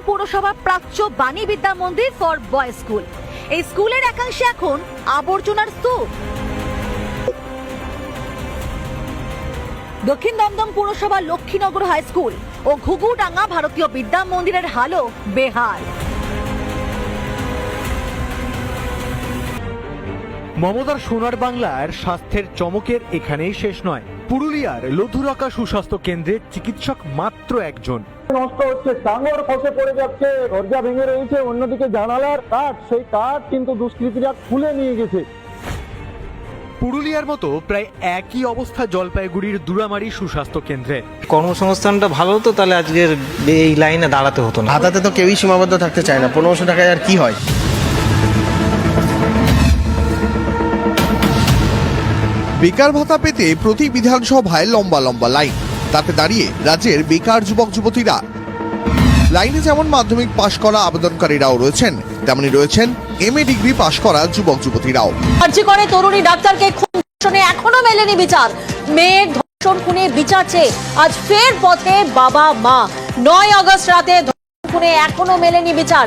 পৌরসভা প্রাচ্য বাণী বিদ্যা মন্দির ফর বয়েজ স্কুল। এই স্কুলের একাংশে এখন আবর্জনার স্তূপ। দক্ষিণ দমদম পৌরসভা লক্ষ্মীনগর হাই স্কুল ও ঘুঘুডাঙ্গা ভারতীয় বিদ্যা মন্দিরের হালও বেহাল। মমতার সোনার বাংলার স্বাস্থ্যের চমকের এখানেই শেষ নয়। পুরুলিয়ার লধুরাকা সুস্বাস্থ্য কেন্দ্রের চিকিৎসক মাত্র একজন। নষ্ট হচ্ছে, টাঙ্গর খসে পড়ে যাচ্ছে, দরজা ভেঙে রয়েছে, অন্যদিকে জানালার কাঠ, সেই কাঠ কিন্তু দুষ্কৃতীরা খুলে নিয়ে গেছে। পুরুলিয়ার মতো প্রায় একই অবস্থা জলপাইগুড়ির দুরামারি সুস্বাস্থ্য কেন্দ্রে। কর্মসংস্থানটা ভালো হতো তাহলে আজকের এই লাইনে দাঁড়াতে হতো না। ভাতাতে তো কেউই সীমাবদ্ধ থাকতে চায় না, 1500 টাকায় আর কি হয়। বেকার ভাতা পেতে প্রতি বিধানসভায় লম্বা লম্বা লাইন, তাতে দাঁড়িয়ে রাজ্যের বেকার যুবক যুবতীরা। লাইনে যেমন মাধ্যমিক পাশ করা আবেদনকারীরাও রয়েছেন, তেমনি রয়েছেন MA ডিগ্রি পাশ করা যুবক যুবতীরাও। আর্জি করে তরুণী ডাক্তারকে খুন ধর্ষণে এখনো মেলেনি বিচার। মেয়ের ধর্ষণ খুনে বিচার চেয়ে আজ ফের পথে বাবা মা। 9 আগস্ট রাতে ধর্ষণ খুনে এখনো মেলেনি বিচার।